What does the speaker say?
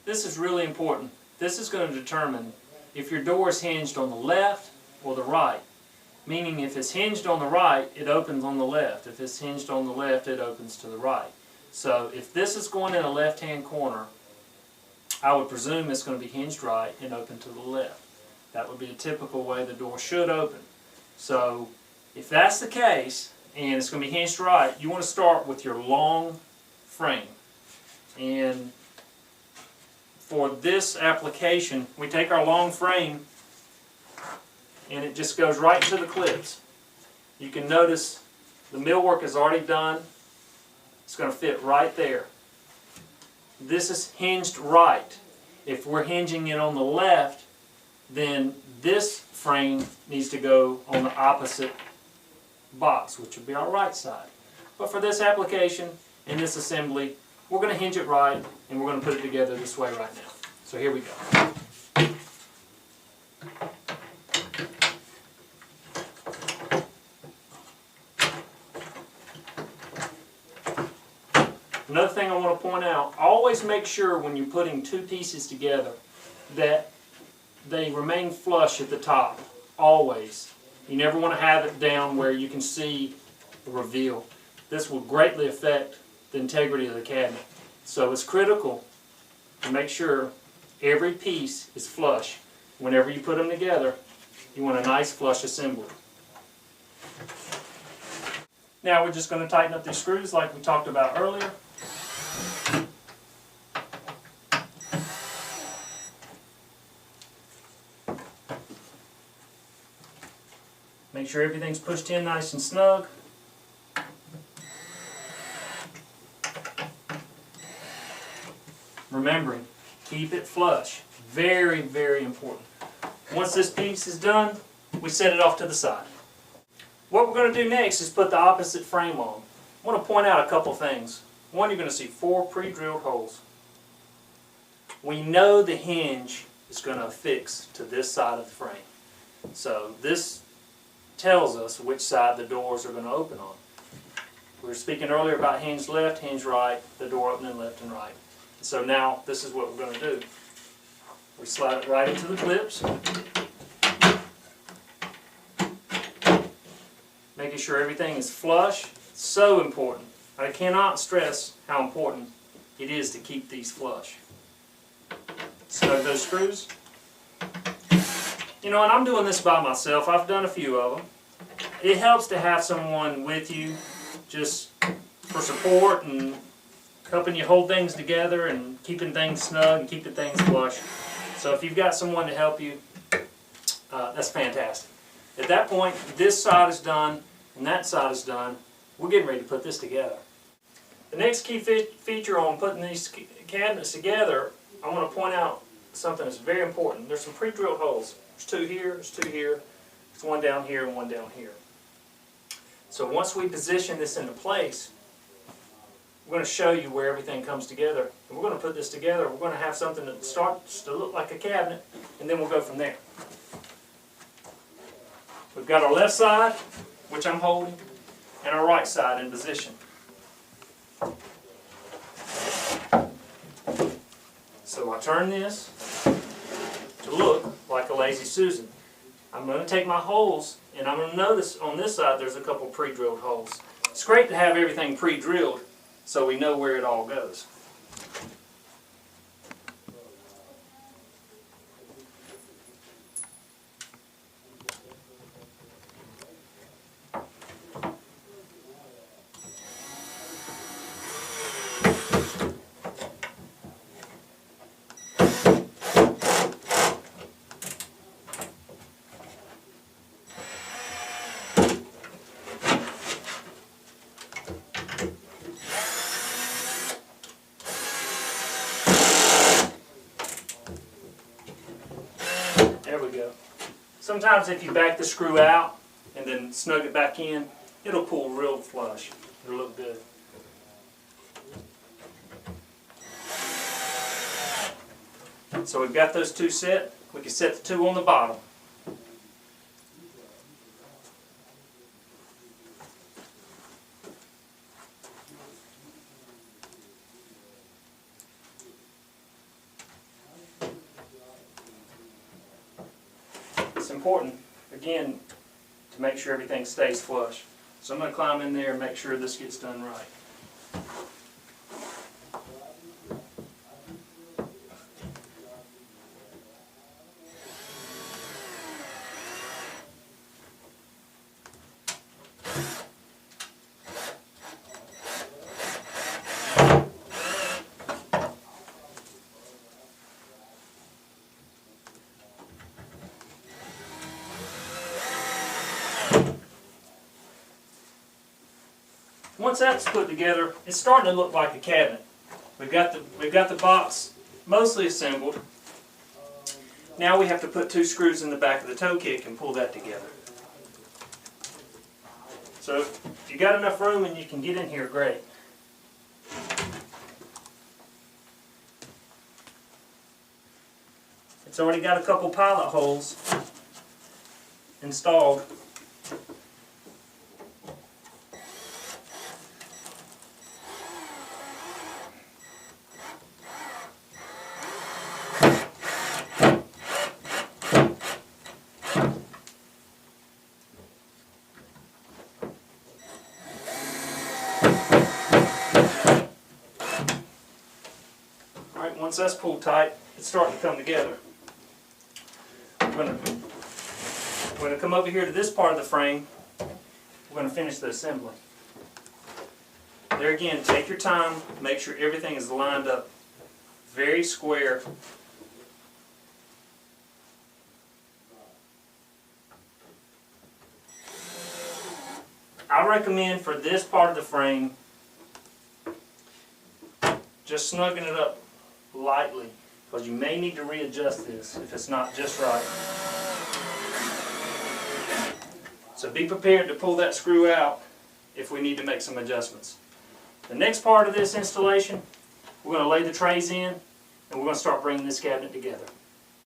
this is really important. This is going to determine if your door is hinged on the left or the right. Meaning if it's hinged on the right, it opens on the left. If it's hinged on the left, it opens to the right. So if this is going in a left-hand corner, I would presume it's going to be hinged right and open to the left. That would be a typical way the door should open. So if that's the case, and it's going to be hinged right, you want to start with your long frame. And for this application, we take our long frame and it just goes right to the clips. You can notice the millwork is already done. It's going to fit right there. This is hinged right. If we're hinging it on the left, then this frame needs to go on the opposite box, which would be our right side. But for this application, in this assembly, we're going to hinge it right, and we're going to put it together this way right now. So here we go. Another thing I want to point out, always make sure when you're putting two pieces together that they remain flush at the top, always. You never want to have it down where you can see the reveal. This will greatly affect the integrity of the cabinet. So it's critical to make sure every piece is flush. Whenever you put them together, you want a nice flush assembly. Now we're just going to tighten up these screws like we talked about earlier. Make sure everything's pushed in nice and snug. Remembering, keep it flush. Very, very important. Once this piece is done, we set it off to the side. What we're going to do next is put the opposite frame on. I want to point out a couple things. One, you're going to see 4 pre-drilled holes. We know the hinge is going to affix to this side of the frame. So this tells us which side the doors are going to open on. We were speaking earlier about hinge left, hinge right, the door opening left and right. So now this is what we're going to do. We slide it right into the clips, making sure everything is flush. So important. I cannot stress how important it is to keep these flush. Snug those screws. You know, and I'm doing this by myself. I've done a few of them. It helps to have someone with you just for support and helping you hold things together and keeping things snug and keeping things flush. So if you've got someone to help you, that's fantastic. At that point, this side is done and that side is done. We're getting ready to put this together. The next key feature on putting these cabinets together, I want to point out something that's very important. There's some pre-drilled holes. There's 2 here, there's 2 here, there's 1 down here and 1 down here. So once we position this into place, we're going to show you where everything comes together. And we're going to put this together. We're going to have something that starts to look like a cabinet, and then we'll go from there. We've got our left side, which I'm holding, and our right side in position. So I turn this to look like a Lazy Susan. I'm going to take my holes and I'm going to notice on this side there's a couple pre-drilled holes. It's great to have everything pre-drilled so we know where it all goes. There we go. Sometimes if you back the screw out and then snug it back in, it'll pull real flush. It'll look good. So we've got those 2 set. We can set the 2 on the bottom. important, again, to make sure everything stays flush. So I'm going to climb in there and make sure this gets done right. Once that's put together, it's starting to look like a cabinet. We've got the box mostly assembled. Now we have to put 2 screws in the back of the toe kick and pull that together. So if you got enough room and you can get in here, great. It's already got a couple pilot holes installed. Once that's pulled tight, it's starting to come together. We're going to come over here to this part of the frame. We're going to finish the assembly. There again, take your time, make sure everything is lined up very square. I recommend for this part of the frame just snugging it up lightly, because you may need to readjust this if it's not just right. So be prepared to pull that screw out if we need to make some adjustments. The next part of this installation, we're going to lay the trays in and we're going to start bringing this cabinet together.